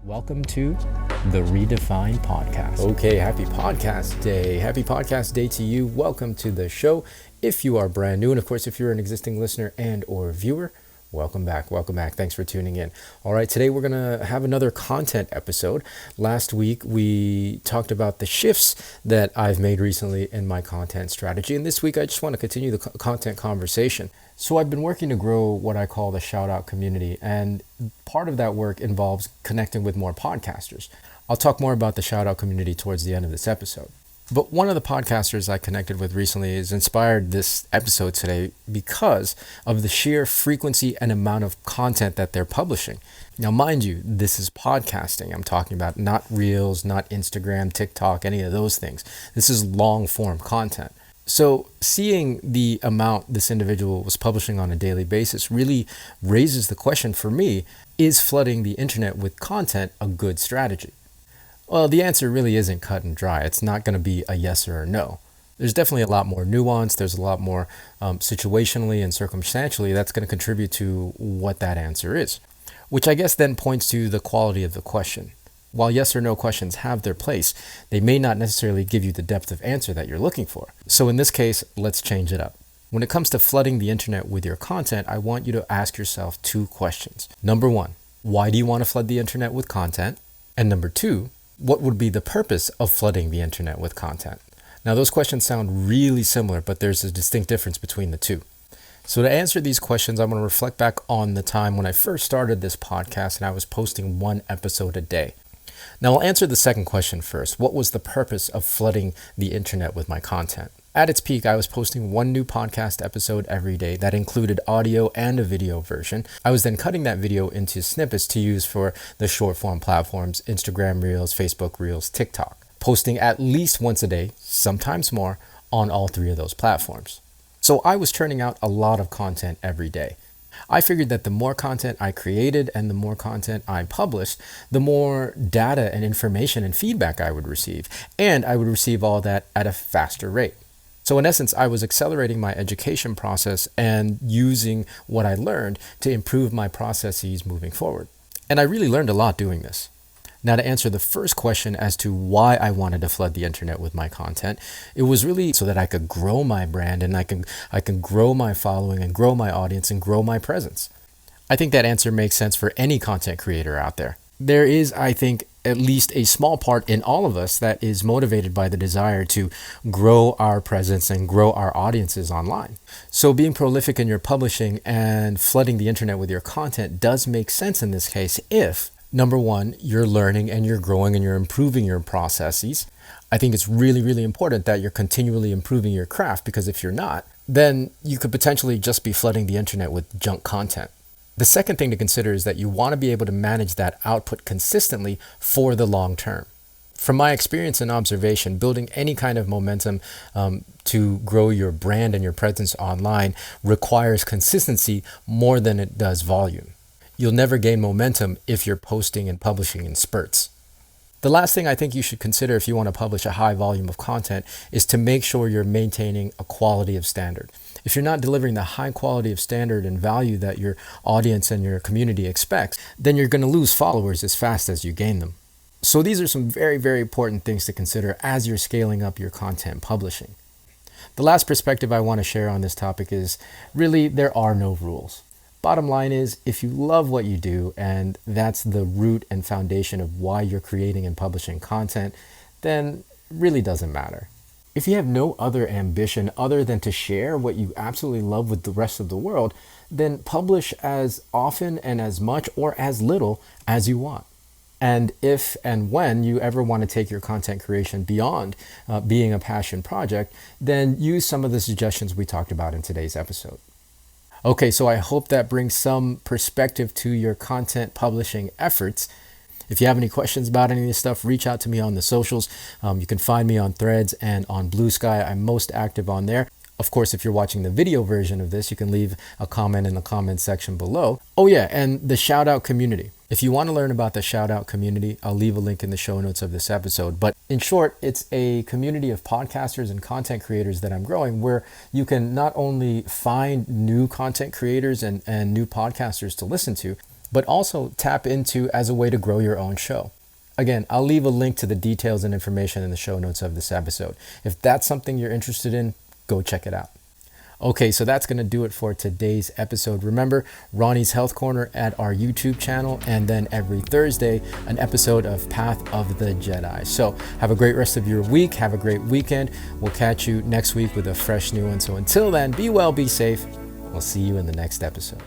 Welcome to the Redefine Podcast. Okay, happy podcast day. Happy podcast day to you. Welcome to the show. If you are brand new, and of course, if you're an existing listener and or viewer, welcome back. Thanks for tuning in. All right, today we're going to have another content episode. Last week, we talked about the shifts that I've made recently in my content strategy. And this week, I just want to continue the content conversation. So I've been working to grow what I call the Shoutout Community. And part of that work involves connecting with more podcasters. I'll talk more about the Shoutout Community towards the end of this episode. But one of the podcasters I connected with recently has inspired this episode today because of the sheer frequency and amount of content that they're publishing. Now, mind you, this is podcasting I'm talking about, not Reels, not Instagram, TikTok, any of those things. This is long form content. So seeing the amount this individual was publishing on a daily basis really raises the question for me, is flooding the internet with content a good strategy? Well, the answer really isn't cut and dry. It's not going to be a yes or a no. There's definitely a lot more nuance. There's a lot more situationally and circumstantially that's going to contribute to what that answer is, which I guess then points to the quality of the question. While yes or no questions have their place, they may not necessarily give you the depth of answer that you're looking for. So in this case, let's change it up. When it comes to flooding the internet with your content, I want you to ask yourself two questions. Number one, why do you want to flood the internet with content? And number two, what would be the purpose of flooding the internet with content? Now, those questions sound really similar, but there's a distinct difference between the two. So to answer these questions, I'm going to reflect back on the time when I first started this podcast and I was posting one episode a day. Now, I'll answer the second question first. What was the purpose of flooding the internet with my content? At its peak, I was posting one new podcast episode every day that included audio and a video version. I was then cutting that video into snippets to use for the short form platforms, Instagram Reels, Facebook Reels, TikTok, posting at least once a day, sometimes more, on all three of those platforms. So I was churning out a lot of content every day. I figured that the more content I created and the more content I published, the more data and information and feedback I would receive. And I would receive all that at a faster rate. So in essence, I was accelerating my education process and using what I learned to improve my processes moving forward. And I really learned a lot doing this. Now, to answer the first question as to why I wanted to flood the internet with my content, it was really so that I could grow my brand and I can grow my following and grow my audience and grow my presence. I think that answer makes sense for any content creator out there. There is, I think, at least a small part in all of us that is motivated by the desire to grow our presence and grow our audiences online. So being prolific in your publishing and flooding the internet with your content does make sense in this case if, number one, you're learning and you're growing and you're improving your processes. I think it's really, really important that you're continually improving your craft, because if you're not, then you could potentially just be flooding the internet with junk content. The second thing to consider is that you want to be able to manage that output consistently for the long term. From my experience and observation, building any kind of momentum to grow your brand and your presence online requires consistency more than it does volume. You'll never gain momentum if you're posting and publishing in spurts. The last thing I think you should consider if you want to publish a high volume of content is to make sure you're maintaining a quality of standard. If you're not delivering the high quality of standard and value that your audience and your community expects, then you're going to lose followers as fast as you gain them. So these are some very, very important things to consider as you're scaling up your content publishing. The last perspective I want to share on this topic is really there are no rules. Bottom line is, if you love what you do, and that's the root and foundation of why you're creating and publishing content, then it really doesn't matter. If you have no other ambition other than to share what you absolutely love with the rest of the world, then publish as often and as much or as little as you want. And if and when you ever want to take your content creation beyond being a passion project, then use some of the suggestions we talked about in today's episode. Okay, so I hope that brings some perspective to your content publishing efforts. If you have any questions about any of this stuff, reach out to me on the socials. You can find me on Threads and on Blue Sky. I'm most active on there. Of course, if you're watching the video version of this, you can leave a comment in the comment section below. Oh yeah, and the Shoutout Community. If you want to learn about the Shoutout Community, I'll leave a link in the show notes of this episode. But in short, it's a community of podcasters and content creators that I'm growing, where you can not only find new content creators and new podcasters to listen to, but also tap into as a way to grow your own show. Again, I'll leave a link to the details and information in the show notes of this episode. If that's something you're interested in, go check it out. Okay, so that's going to do it for today's episode. Remember, Ronnie's Health Corner at our YouTube channel, and then every Thursday, an episode of Path of the Jedi. So have a great rest of your week. Have a great weekend. We'll catch you next week with a fresh new one. So until then, be well, be safe. We'll see you in the next episode.